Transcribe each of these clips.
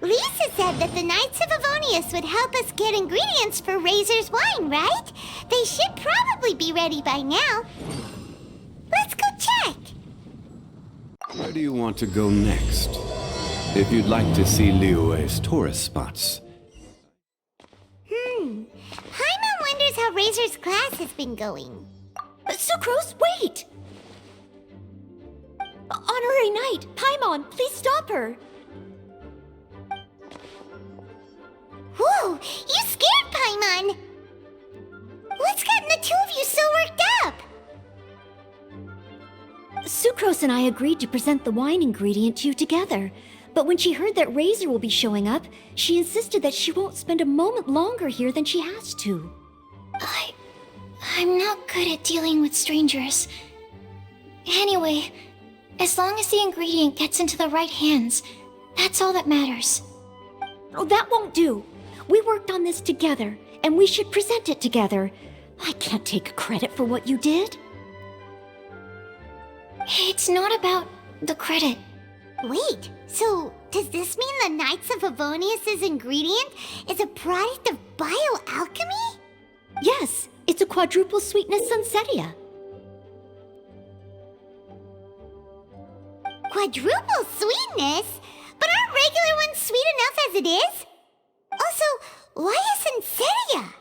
Lisa said that the Knights of Avonius would help us get ingredients for Razor's wine, right? They should probably be ready by now. Let's go check. Where do you want to go next? If you'd like to see Liyue's tourist spots. Paimon wonders how Razor's class has been going. Sucrose, wait! Honorary Knight, Paimon, please stop her! Whoa, you scared Paimon! What's gotten the two of you so worked up? Sucrose and I agreed to present the wine ingredient to you together. But when she heard that Razor will be showing up, she insisted that she won't spend a moment longer here than she has to. I'm not good at dealing with strangers. Anyway, as long as the ingredient gets into the right hands, that's all that matters. Oh, that won't do. We worked on this together, and we should present it together. I can't take credit for what you did. It's not about the credit. Wait, so does this mean the Knights of Avonius' ingredient is a product of bioalchemy? Yes, it's a quadruple sweetness sunsetia. Quadruple sweetness? But aren't regular ones sweet enough as it is? Also, why a sunsetia?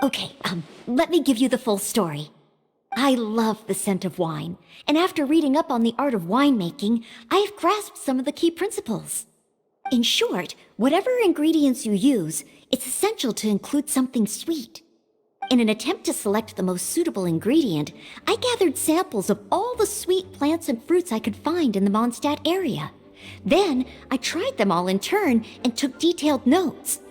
Okay, let me give you the full story. I love the scent of wine, and after reading up on the art of winemaking, I have grasped some of the key principles. In short, whatever ingredients you use, it's essential to include something sweet. In an attempt to select the most suitable ingredient, I gathered samples of all the sweet plants and fruits I could find in the Mondstadt area. Then, I tried them all in turn and took detailed notes.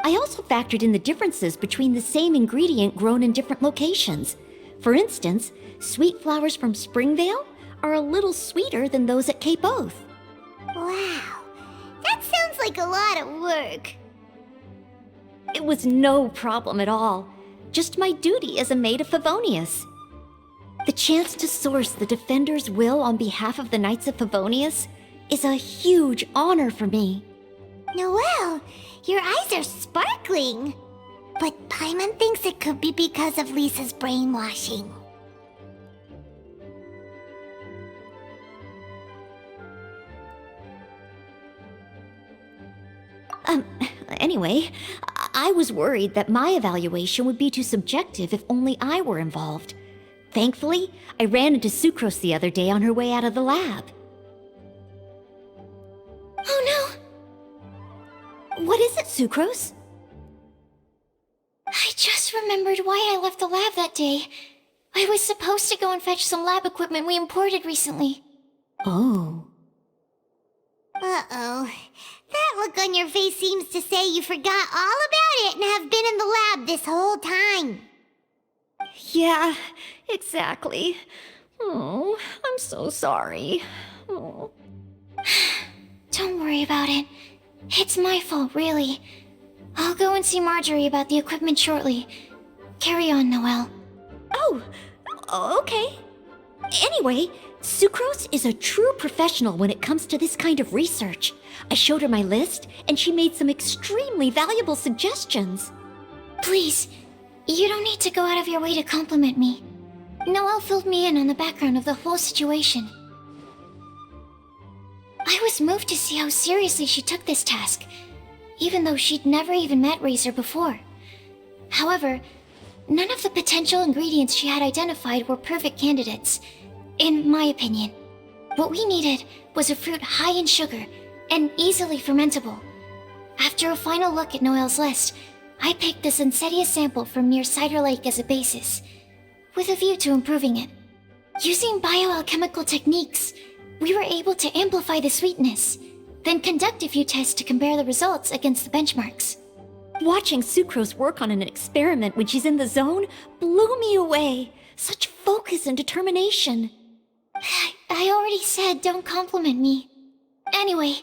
I also factored in the differences between the same ingredient grown in different locations. For instance, sweet flowers from Springvale are a little sweeter than those at Cape Oath. Wow, that sounds like a lot of work. It was no problem at all. Just my duty as a maid of Favonius. The chance to source the Defender's will on behalf of the Knights of Favonius is a huge honor for me. Noelle, your eyes are sparkling. But Paimon thinks it could be because of Lisa's brainwashing. Anyway, I was worried that my evaluation would be too subjective if only I were involved. Thankfully, I ran into Sucrose the other day on her way out of the lab. Oh no! What is it, Sucrose? I just remembered why I left the lab that day. I was supposed to go and fetch some lab equipment we imported recently. Oh. Uh-oh. That look on your face seems to say you forgot all about it and have been in the lab this whole time. Yeah, exactly. Oh, I'm so sorry. Oh. Don't worry about it. It's my fault, really. I'll go and see Marjorie about the equipment shortly. Carry on, Noelle. Oh, okay. Anyway, Sucrose is a true professional when it comes to this kind of research. I showed her my list, and she made some extremely valuable suggestions. Please, you don't need to go out of your way to compliment me. Noelle filled me in on the background of the whole situation. I was moved to see how seriously she took this task, even though she'd never even met Razor before. However, none of the potential ingredients she had identified were perfect candidates, in my opinion. What we needed was a fruit high in sugar and easily fermentable. After a final look at Noelle's list, I picked the Sunsetia sample from near Cider Lake as a basis, with a view to improving it. Using bioalchemical techniques, we were able to amplify the sweetness, then conduct a few tests to compare the results against the benchmarks. Watching Sucrose work on an experiment when she's in the zone blew me away. Such focus and determination. I already said don't compliment me. Anyway,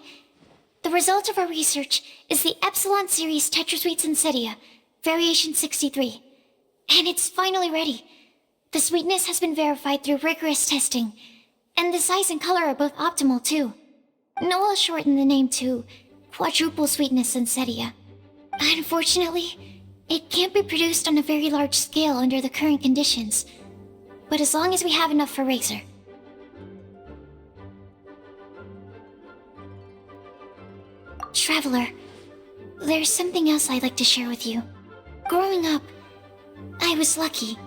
the result of our research is the Epsilon Series Tetrasweet Sunsetia, Variation 63. And it's finally ready. The sweetness has been verified through rigorous testing, and the size and color are both optimal too. Noel shortened the name to quadruple sweetness Sensetia. Unfortunately, it can't be produced on a very large scale under the current conditions, but as long as we have enough for Razor. Traveler, there's something else I'd like to share with you. Growing up, I was lucky.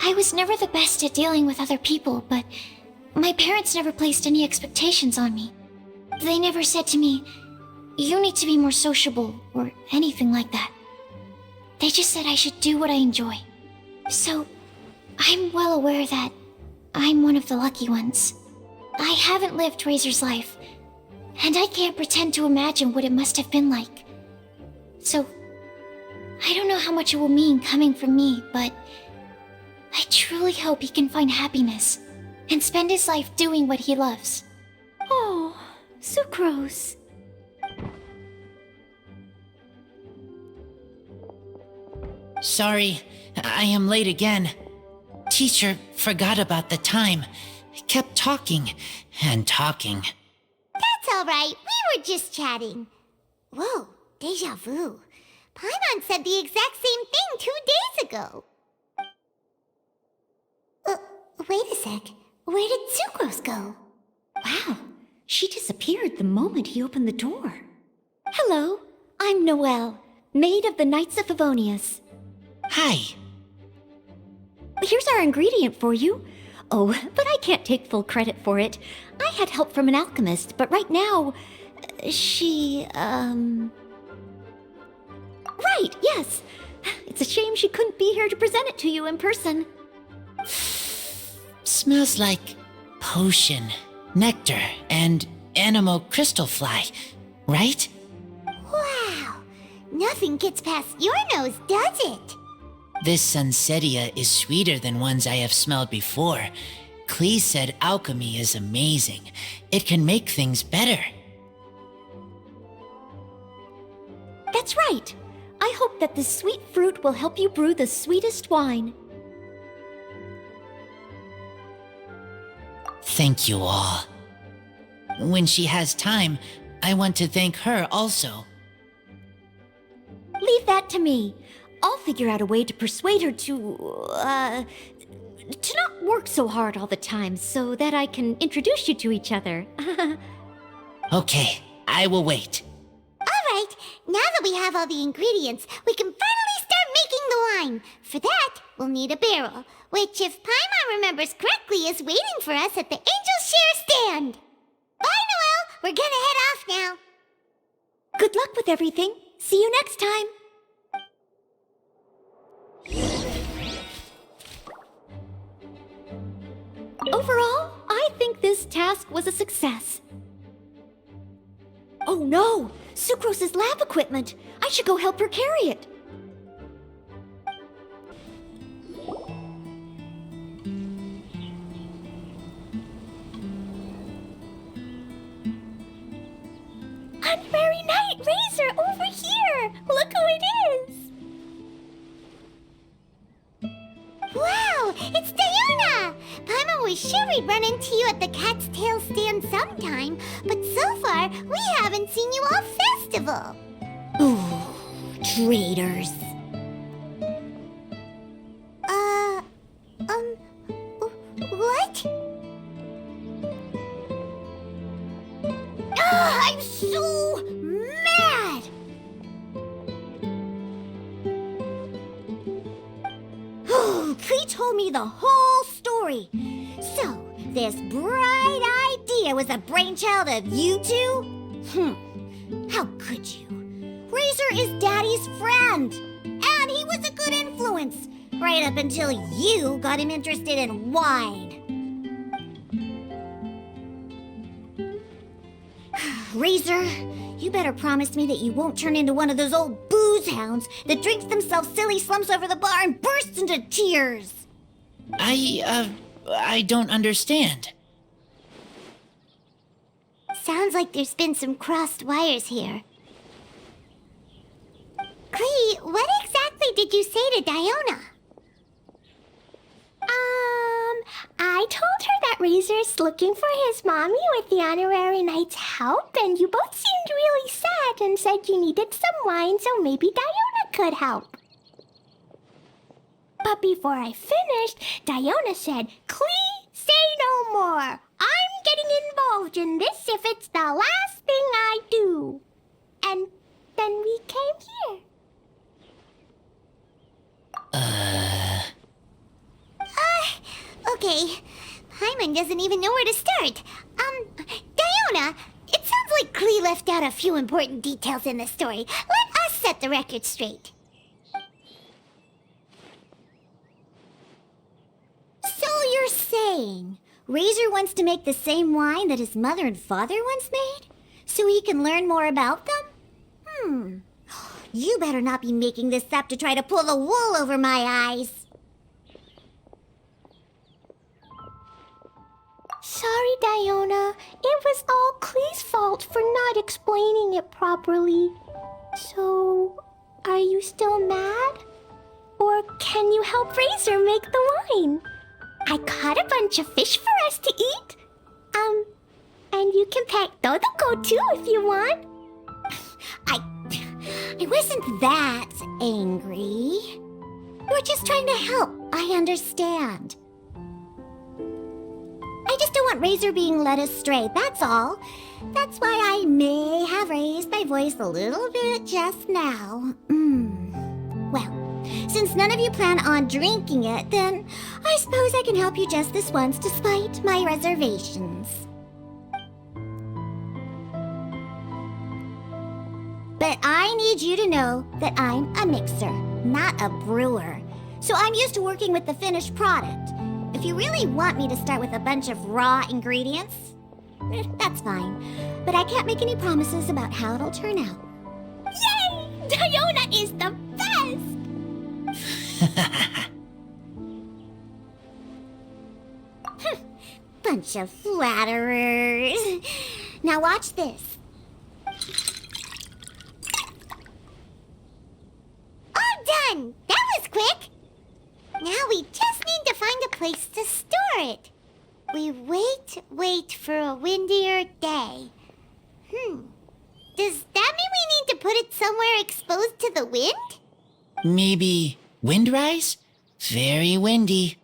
I was never the best at dealing with other people, but my parents never placed any expectations on me. They never said to me, "You need to be more sociable," or anything like that. They just said I should do what I enjoy. So, I'm well aware that I'm one of the lucky ones. I haven't lived Razor's life, and I can't pretend to imagine what it must have been like. So, I don't know how much it will mean coming from me, but I truly hope he can find happiness and spend his life doing what he loves. Oh, Sucrose. Sorry, I am late again. Teacher forgot about the time. Kept talking and talking. That's all right. We were just chatting. Whoa, deja vu. Paimon said the exact same thing 2 days ago. Wait a sec. Where did Sucrose go? Wow, she disappeared the moment he opened the door. Hello, I'm Noelle, maid of the Knights of Favonius. Hi. Here's our ingredient for you. Oh, but I can't take full credit for it. I had help from an alchemist, but right now, she, Right, yes. It's a shame she couldn't be here to present it to you in person. Smells like potion, nectar, and anemo crystal fly, right? Wow. Nothing gets past your nose, does it? This Sunsetia is sweeter than ones I have smelled before. Clee said alchemy is amazing. It can make things better. That's right. I hope that this sweet fruit will help you brew the sweetest wine. Thank you all. When she has time, I want to thank her also. Leave that to me. I'll figure out a way to persuade her to not work so hard all the time so that I can introduce you to each other. Okay, I will wait. All right. Now that we have all the ingredients, we can finally start making the wine. For that, we'll need a barrel, which, if Paimon remembers correctly, is waiting for us at the Angel Share stand. Bye, Noelle. We're gonna head off now. Good luck with everything. See you next time. Overall, I think this task was a success. Oh no! Sucrose's lab equipment! I should go help her carry it. Unmarried Knight Razor over here! Look who it is! Wow, it's Diona! Paimon was sure we'd run into you at the Cat's Tail stand sometime, but so far, we haven't seen you all festival. Ooh, traitors. What? I'm so mad! Klee told me the whole story. So, this bright idea was the brainchild of you two? How could you? Razor is Daddy's friend, and he was a good influence, right up until you got him interested in wine. Razor, you better promise me that you won't turn into one of those old booze hounds that drinks themselves silly, slumps over the bar, and bursts into tears. I don't understand. Sounds like there's been some crossed wires here. Klee, what exactly did you say to Diona? I told her that Razor's looking for his mommy with the honorary knight's help, and you both seemed really sad and said you needed some wine, so maybe Diona could help. But before I finished, Diona said, "Clee, say no more. I'm getting involved in this if it's the last thing I do." And then we came here. Okay. Paimon doesn't even know where to start. Diona, it sounds like Clee left out a few important details in the story. Let us set the record straight. So you're saying Razor wants to make the same wine that his mother and father once made? So he can learn more about them? You better not be making this up to try to pull the wool over my eyes. Sorry, Diona. It was all Clee's fault for not explaining it properly. So, are you still mad? Or can you help Razor make the wine? I caught a bunch of fish for us to eat. And you can pet Dodoko too if you want. I wasn't that angry. We're just trying to help. I understand. I just don't want Razor being led astray, that's all. That's why I may have raised my voice a little bit just now. Well, since none of you plan on drinking it, then I suppose I can help you just this once despite my reservations. But I need you to know that I'm a mixer, not a brewer. So I'm used to working with the finished product. If you really want me to start with a bunch of raw ingredients, that's fine. But I can't make any promises about how it'll turn out. Yay! Diona is the best! Bunch of flatterers. Now watch this. All done! That was quick! Now we just need to find a place to store it. We wait for a windier day. Does that mean we need to put it somewhere exposed to the wind? Maybe windrise? Very windy.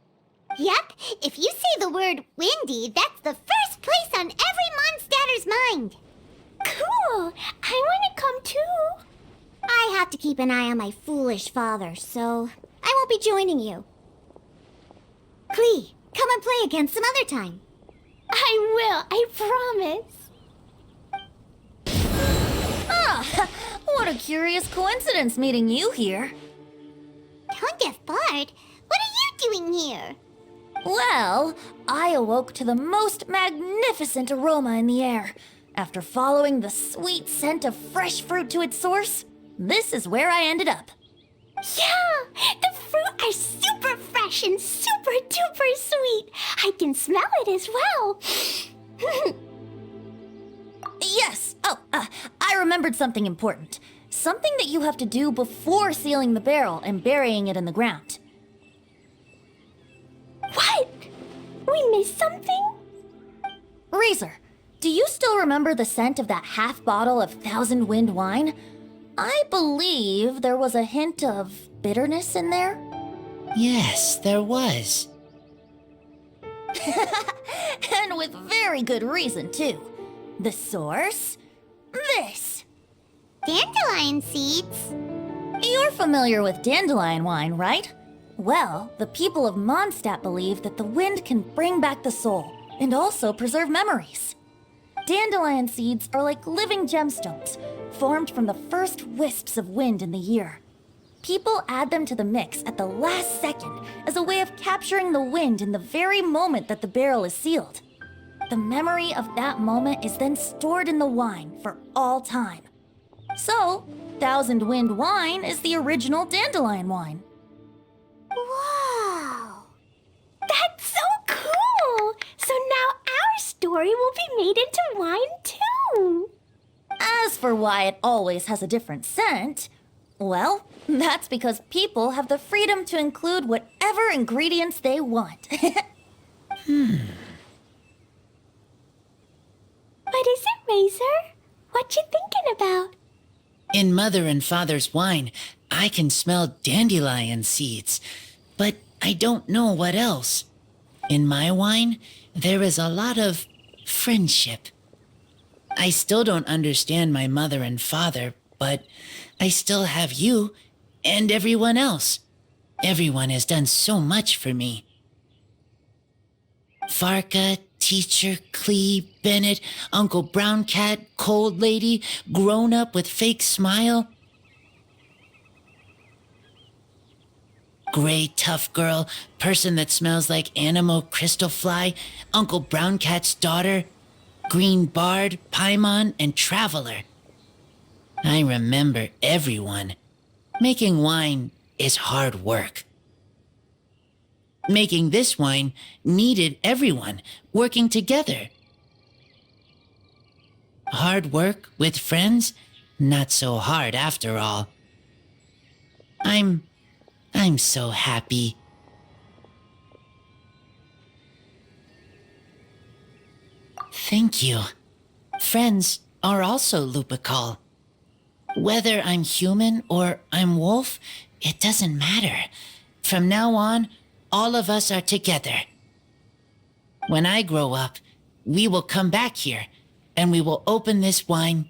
Yep, if you say the word windy, that's the first place on every Mondstatter's mind. Cool, I want to come too. I have to keep an eye on my foolish father, so I won't be joining you. Clee, come and play again some other time. I will, I promise. What a curious coincidence meeting you here. Don't get bored. What are you doing here? Well, I awoke to the most magnificent aroma in the air. After following the sweet scent of fresh fruit to its source, this is where I ended up. Yeah, the fruit are super fresh and super duper sweet. I can smell it as well. Yes. I remembered something important. Something that you have to do before sealing the barrel and burying it in the ground. What? We missed something? Razor, do you still remember the scent of that half bottle of Thousand Wind wine? I believe there was a hint of bitterness in there. Yes, there was. And with very good reason, too. The source? This. Dandelion seeds. You're familiar with dandelion wine, right? Well, the people of Mondstadt believe that the wind can bring back the soul and also preserve memories. Dandelion seeds are like living gemstones, formed from the first wisps of wind in the year. People add them to the mix at the last second as a way of capturing the wind in the very moment that the barrel is sealed. The memory of that moment is then stored in the wine for all time. So, Thousand Wind wine is the original dandelion wine. Wow. That's so cool. So now our story will be made into wine too. As for why it always has a different scent, well, that's because people have the freedom to include whatever ingredients they want. What is it, Razor? What you thinking about? In Mother and Father's wine, I can smell dandelion seeds, but I don't know what else. In my wine, there is a lot of friendship. I still don't understand my mother and father, but I still have you and everyone else. Everyone has done so much for me. Farka, Teacher, Clee, Bennett, Uncle Brown Cat, Cold Lady, Grown Up with Fake Smile. Gray Tough Girl, Person that Smells like Anemo Crystal Fly, Uncle Brown Cat's Daughter, Green Bard, Paimon, and Traveler. I remember everyone. Making wine is hard work. Making this wine needed everyone working together. Hard work with friends? Not so hard after all. I'm so happy. Thank you. Friends are also Lupical. Whether I'm human or I'm wolf, it doesn't matter. From now on, all of us are together. When I grow up, we will come back here, and we will open this wine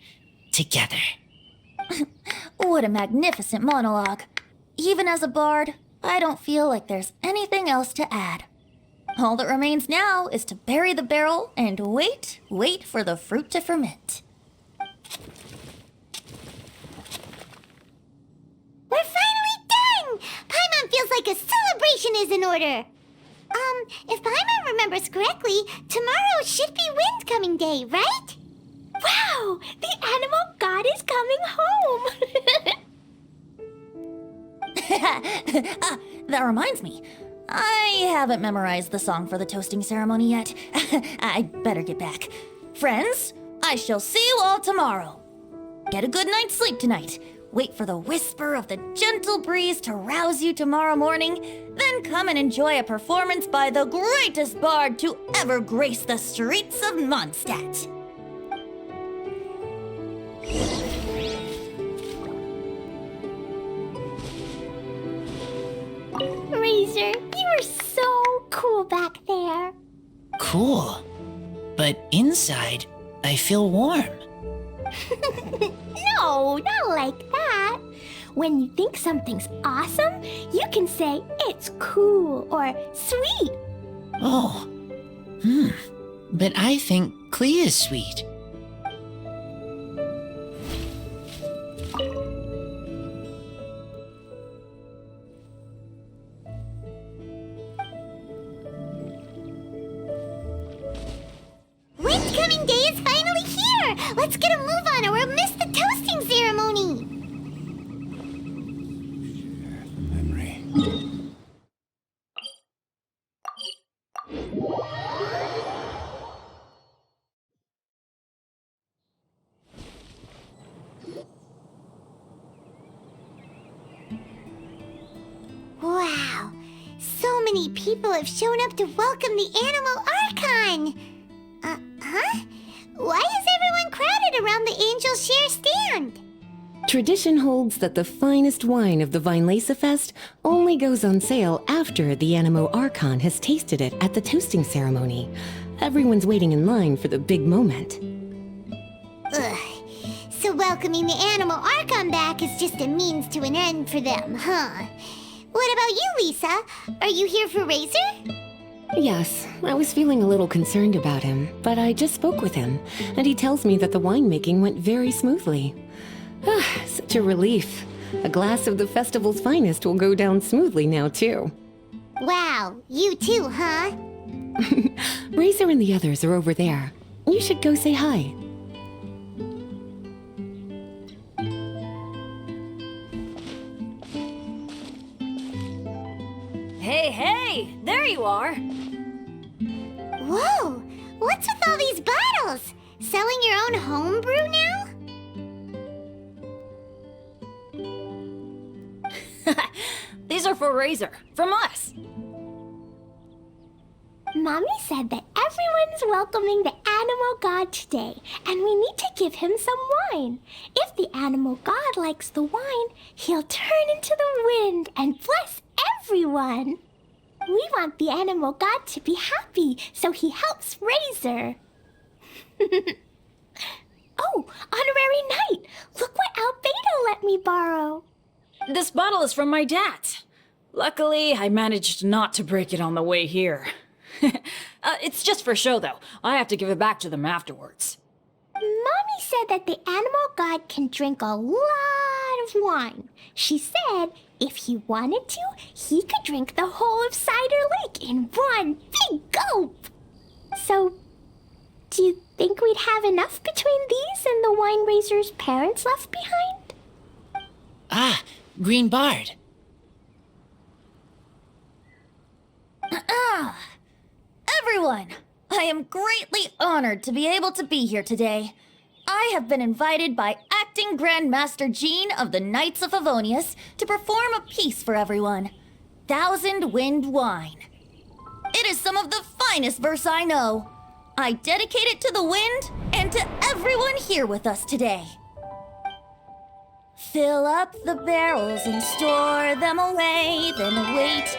together. What a magnificent monologue. Even as a bard, I don't feel like there's anything else to add. All that remains now is to bury the barrel and wait for the fruit to ferment. We're finally done! Paimon feels like a celebration is in order. If Paimon remembers correctly, tomorrow should be Wind-Coming Day, right? Wow! The animal god is coming home! That reminds me. I haven't memorized the song for the toasting ceremony yet. I'd better get back. Friends, I shall see you all tomorrow. Get a good night's sleep tonight. Wait for the whisper of the gentle breeze to rouse you tomorrow morning. Then come and enjoy a performance by the greatest bard to ever grace the streets of Mondstadt. Razor, you are so cool back there. Cool. But inside, I feel warm. No, not like that. When you think something's awesome, you can say it's cool or sweet. Oh. But I think Clee is sweet. Wind-Coming Day is finally here! Let's get a move on or we'll miss the toasting ceremony! Memory. Wow! So many people have shown up to welcome the animal archon! Huh? Why is everyone crowded around the Angel Share stand? Tradition holds that the finest wine of the Vinelasa Fest only goes on sale after the Anemo Archon has tasted it at the toasting ceremony. Everyone's waiting in line for the big moment. Ugh. So welcoming the animal archon back is just a means to an end for them, huh? What about you, Lisa? Are you here for Razor? Yes, I was feeling a little concerned about him, but I just spoke with him, and he tells me that the winemaking went very smoothly. Such a relief. A glass of the festival's finest will go down smoothly now, too. Wow, you too, huh? Razor and the others are over there. You should go say hi. Hey, there you are. Whoa! What's with all these bottles? Selling your own homebrew now? These are for Razor, from us. Mommy said that everyone's welcoming the animal god today, and we need to give him some wine. If the animal god likes the wine, he'll turn into the wind and bless everyone. We want the animal god to be happy, so he helps Razor. Oh, honorary knight! Look what Albedo let me borrow. This bottle is from my dad. Luckily, I managed not to break it on the way here. It's just for show, though. I have to give it back to them afterwards. Mommy said that the animal god can drink a lot of wine. She said if he wanted to, he could drink the whole of Cider Lake in one big gulp. So, do you think we'd have enough between these and the wine raiser's parents left behind? Ah, Green Bard. Everyone, I am greatly honored to be able to be here today. I have been invited by Acting Grandmaster Jean of the Knights of Favonius to perform a piece for everyone. Thousand Wind Wine. It is some of the finest verse I know. I dedicate it to the wind and to everyone here with us today. Fill up the barrels and store them away, then wait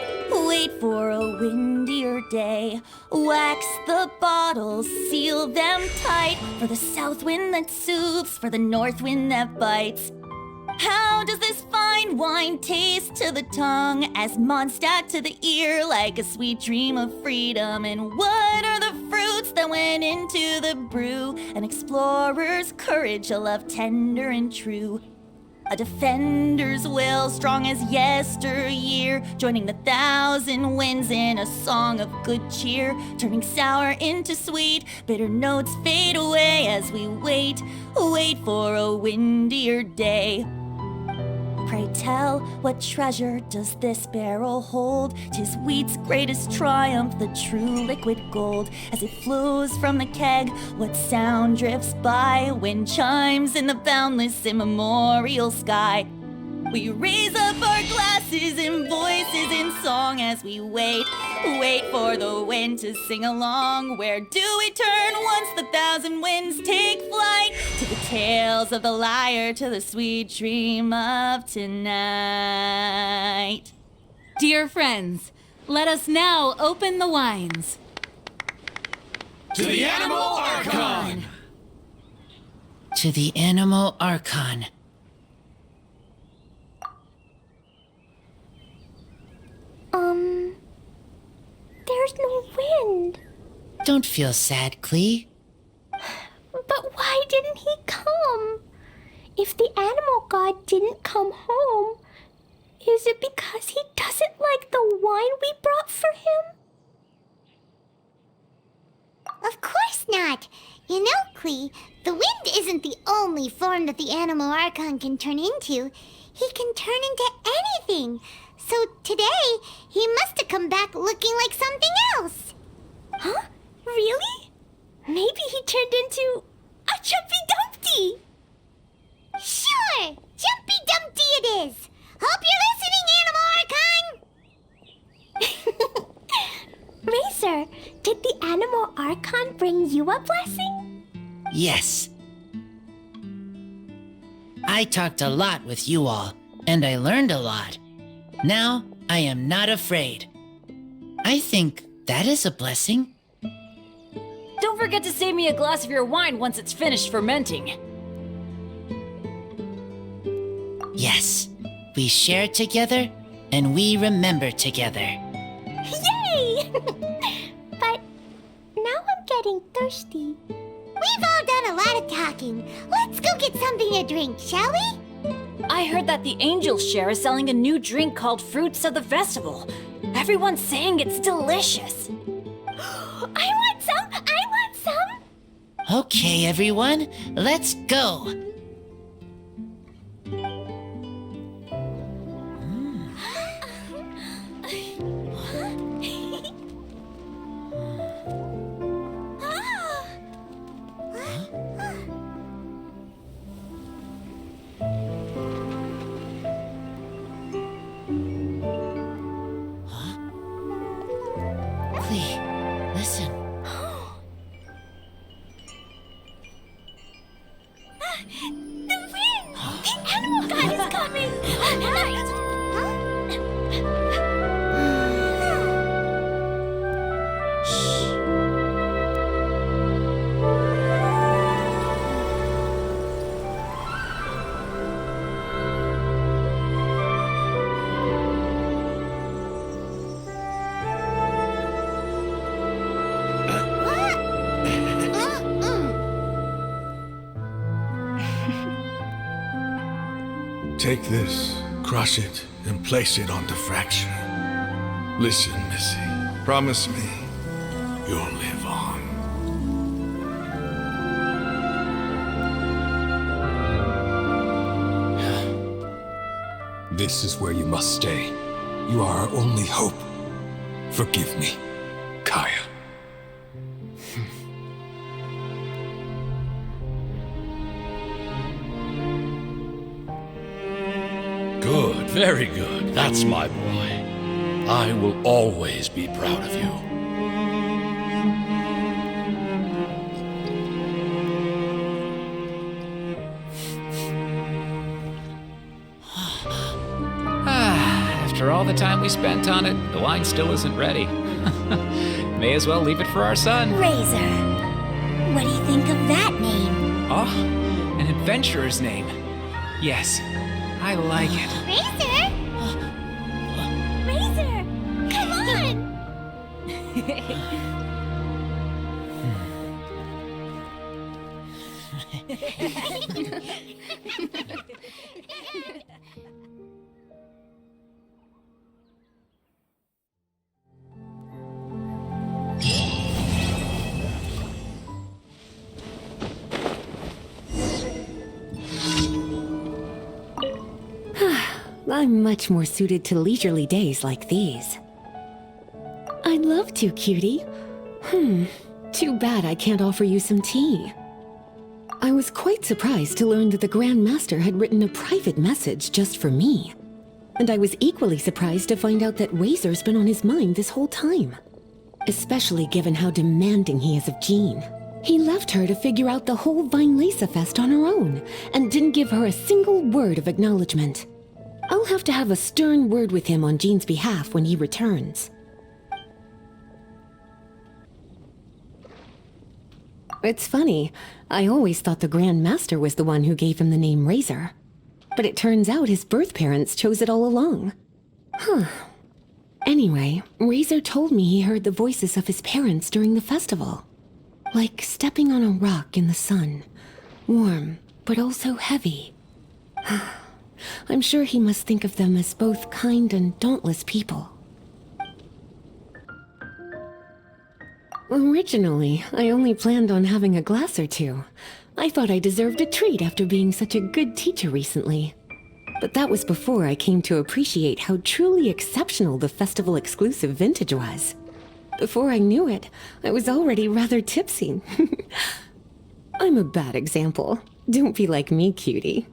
for a windier day. Wax the bottles, seal them tight, for the south wind that soothes, for the north wind that bites. How does this fine wine taste to the tongue, as Mondstadt to the ear, like a sweet dream of freedom? And what are the fruits that went into the brew? An explorer's courage, a love tender and true. A defender's will, strong as yesteryear, joining the thousand winds in a song of good cheer, turning sour into sweet, bitter notes fade away as we wait for a windier day. Pray tell, what treasure does this barrel hold? 'Tis wheat's greatest triumph, the true liquid gold. As it flows from the keg, what sound drifts by? Wind chimes in the boundless immemorial sky. We raise up our glasses and voices in song as we wait for the wind to sing along. Where do we turn once the thousand winds take flight? To the tales of the lyre, to the sweet dream of tonight. Dear friends, let us now open the wines. To the Animal Archon! To the Anemo Archon. There's no wind. Don't feel sad, Klee. But why didn't he come? If the animal god didn't come home, is it because he doesn't like the wine we brought for him? Of course not. You know, Klee, the wind isn't the only form that the animal archon can turn into. He can turn into anything. So today, he must have come back looking like something else. Huh? Really? Maybe he turned into a jumpy dumpty. Sure, jumpy dumpty it is. Hope you're listening, Animal Archon. Racer, did the Animal Archon bring you a blessing? Yes. I talked a lot with you all, and I learned a lot. Now, I am not afraid. I think that is a blessing. Don't forget to save me a glass of your wine once it's finished fermenting. Yes, we share together, and we remember together. Yay! But now I'm getting thirsty. We've all done a lot of talking. Let's go get something to drink, shall we? I heard that the Angels Share is selling a new drink called Fruits of the Festival. Everyone's saying it's delicious. I want some! I want some! Okay, everyone, let's go. Take this, crush it, and place it on the fracture. Listen, Missy. Promise me you'll live on. This is where you must stay. You are our only hope. Forgive me, Kaya. Good, very good. That's my boy. I will always be proud of you. After all the time we spent on it, the wine still isn't ready. May as well leave it for our son. Razor. What do you think of that name? Oh, an adventurer's name. Yes, I like it. Razor? Razor! Come on! I'm much more suited to leisurely days like these. I'd love to, cutie. Too bad I can't offer you some tea. I was quite surprised to learn that the Grand Master had written a private message just for me. And I was equally surprised to find out that Razor's been on his mind this whole time. Especially given how demanding he is of Jean. He left her to figure out the whole Vinelesa Fest on her own, and didn't give her a single word of acknowledgement. I'll have to have a stern word with him on Jean's behalf when he returns. It's funny, I always thought the Grand Master was the one who gave him the name Razor. But it turns out his birth parents chose it all along. Anyway, Razor told me he heard the voices of his parents during the festival. Like stepping on a rock in the sun. Warm, but also heavy. I'm sure he must think of them as both kind and dauntless people. Originally, I only planned on having a glass or two. I thought I deserved a treat after being such a good teacher recently. But that was before I came to appreciate how truly exceptional the festival exclusive vintage was. Before I knew it, I was already rather tipsy. I'm a bad example. Don't be like me, cutie.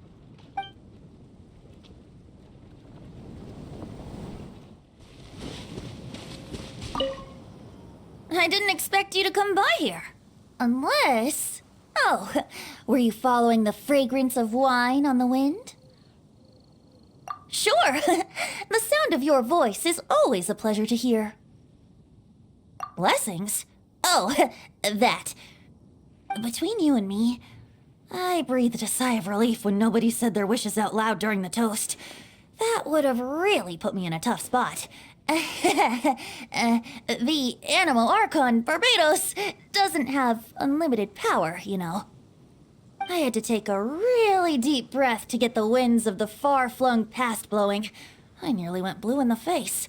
I didn't expect you to come by here. Unless... Oh, were you following the fragrance of wine on the wind? Sure. The sound of your voice is always a pleasure to hear. Blessings? Oh, that. Between you and me, I breathed a sigh of relief when nobody said their wishes out loud during the toast. That would have really put me in a tough spot. The anemo archon Barbados doesn't have unlimited power, you know. I had to take a really deep breath to get the winds of the far-flung past blowing. I nearly went blue in the face.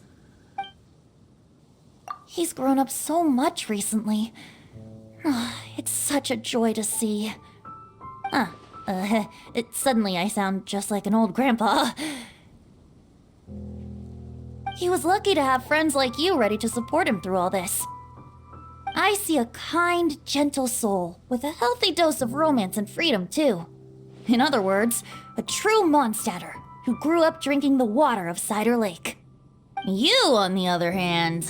He's grown up so much recently. It's such a joy to see. Suddenly I sound just like an old grandpa. He was lucky to have friends like you ready to support him through all this. I see a kind, gentle soul with a healthy dose of romance and freedom, too. In other words, a true Mondstatter who grew up drinking the water of Cider Lake. You, on the other hand,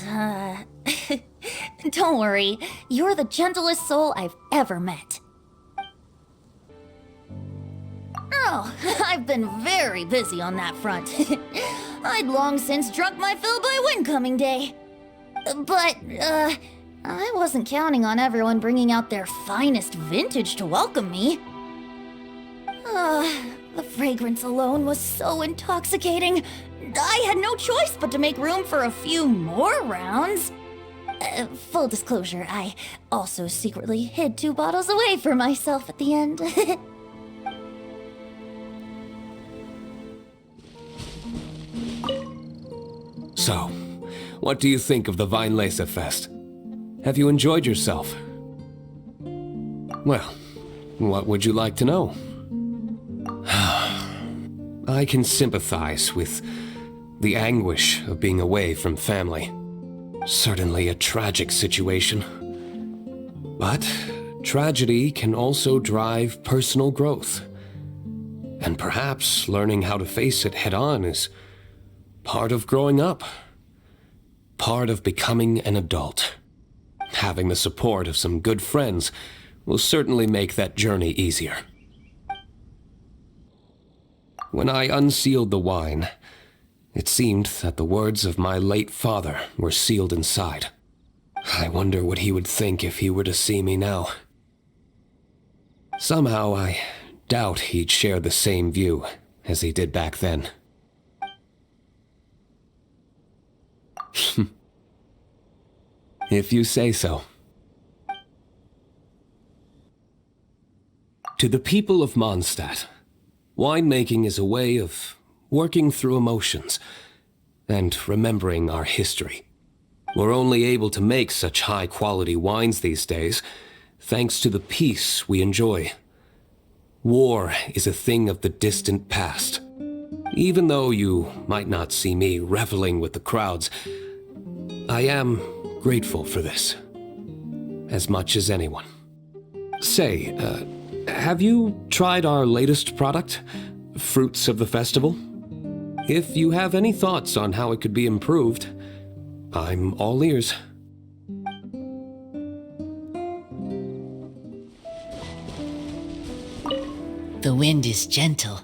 don't worry, you're the gentlest soul I've ever met. Oh, I've been very busy on that front. I'd long since drunk my fill by Windcoming Day. But, I wasn't counting on everyone bringing out their finest vintage to welcome me. The fragrance alone was so intoxicating. I had no choice but to make room for a few more rounds. Full disclosure, I also secretly hid 2 bottles away for myself at the end. So, what do you think of the Weinlese Fest? Have you enjoyed yourself? Well, what would you like to know? I can sympathize with the anguish of being away from family. Certainly a tragic situation. But tragedy can also drive personal growth. And perhaps learning how to face it head-on is part of growing up. Part of becoming an adult. Having the support of some good friends will certainly make that journey easier. When I unsealed the wine, it seemed that the words of my late father were sealed inside. I wonder what he would think if he were to see me now. Somehow I doubt he'd share the same view as he did back then. If you say so. To the people of Mondstadt, winemaking is a way of working through emotions and remembering our history. We're only able to make such high-quality wines these days thanks to the peace we enjoy. War is a thing of the distant past. Even though you might not see me reveling with the crowds, I am grateful for this, as much as anyone. Say, have you tried our latest product, Fruits of the Festival? If you have any thoughts on how it could be improved, I'm all ears. The wind is gentle,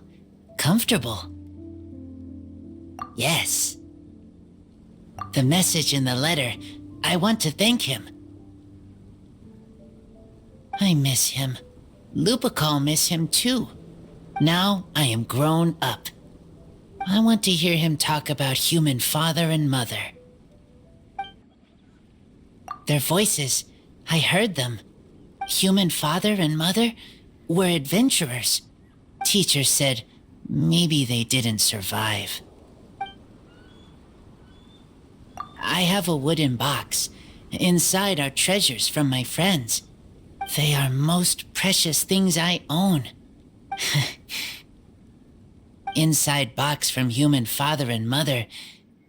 comfortable. Yes. The message in the letter, I want to thank him. I miss him. Lupacol miss him too. Now I am grown up. I want to hear him talk about human father and mother. Their voices, I heard them. Human father and mother were adventurers. Teacher said maybe they didn't survive. I have a wooden box. Inside are treasures from my friends. They are most precious things I own. Inside box from human father and mother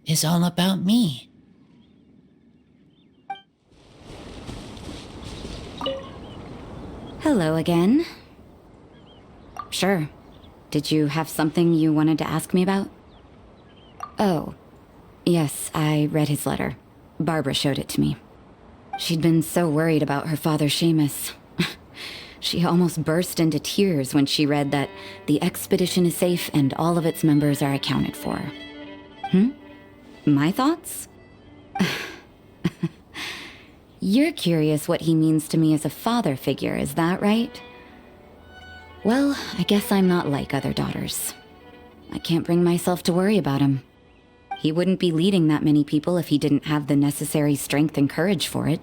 is all about me. Hello again. Sure. Did you have something you wanted to ask me about? Oh, yes, I read his letter. Barbara showed it to me. She'd been so worried about her father, Seamus. She almost burst into tears when she read that the expedition is safe and all of its members are accounted for. My thoughts? You're curious what he means to me as a father figure, is that right? Well, I guess I'm not like other daughters. I can't bring myself to worry about him. He wouldn't be leading that many people if he didn't have the necessary strength and courage for it.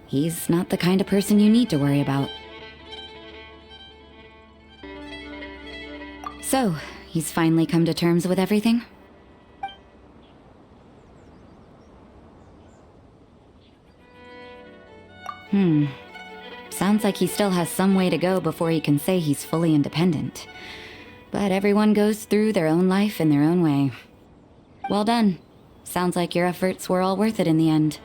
He's not the kind of person you need to worry about. So, he's finally come to terms with everything? Sounds like he still has some way to go before he can say he's fully independent. But everyone goes through their own life in their own way. Well done. Sounds like your efforts were all worth it in the end.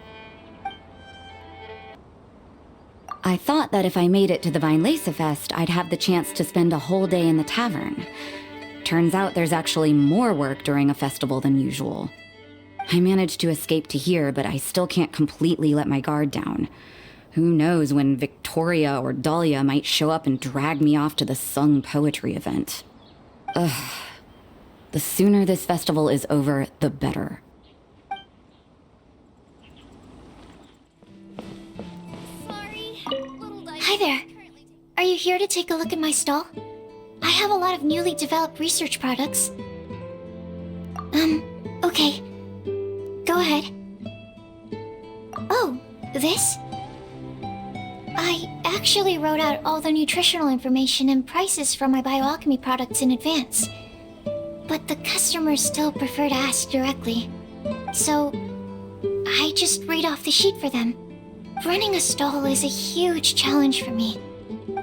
I thought that if I made it to the Weinlese Fest, I'd have the chance to spend a whole day in the tavern. Turns out there's actually more work during a festival than usual. I managed to escape to here, but I still can't completely let my guard down. Who knows when Victoria or Dahlia might show up and drag me off to the sung poetry event. Ugh. The sooner this festival is over, the better. Hi there. Are you here to take a look at my stall? I have a lot of newly developed research products. Okay. Go ahead. Oh, this? I actually wrote out all the nutritional information and prices for my bioalchemy products in advance. But the customers still prefer to ask directly. So, I just read off the sheet for them. Running a stall is a huge challenge for me.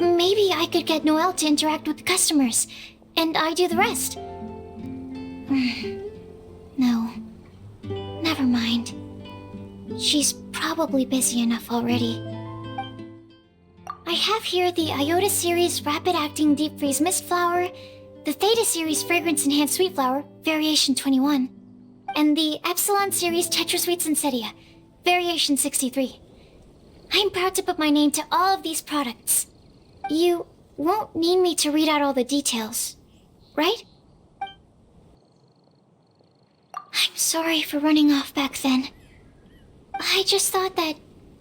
Maybe I could get Noelle to interact with the customers, and I do the rest. No. Never mind. She's probably busy enough already. I have here the Iota Series Rapid Acting Deep Freeze Mist Flower, the Theta Series Fragrance Enhanced Sweet Flower, Variation 21, and the Epsilon Series Tetra Sweet Sensetia, Variation 63. I'm proud to put my name to all of these products. You won't need me to read out all the details, right? I'm sorry for running off back then. I just thought that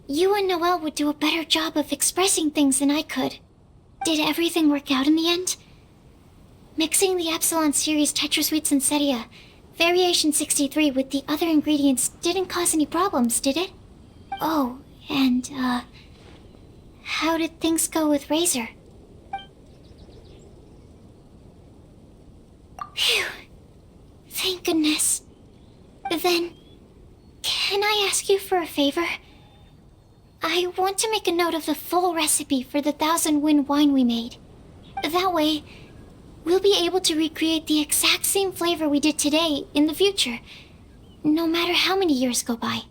you and Noelle would do a better job of expressing things than I could. Did everything work out in the end? Mixing the Epsilon Series Tetra Sweet Sensetia, Variation 63 with the other ingredients didn't cause any problems, did it? Oh, and, how did things go with Razor? Phew. Thank goodness. Then, can I ask you for a favor? I want to make a note of the full recipe for the 1000 Wind wine we made. That way, we'll be able to recreate the exact same flavor we did today in the future, no matter how many years go by.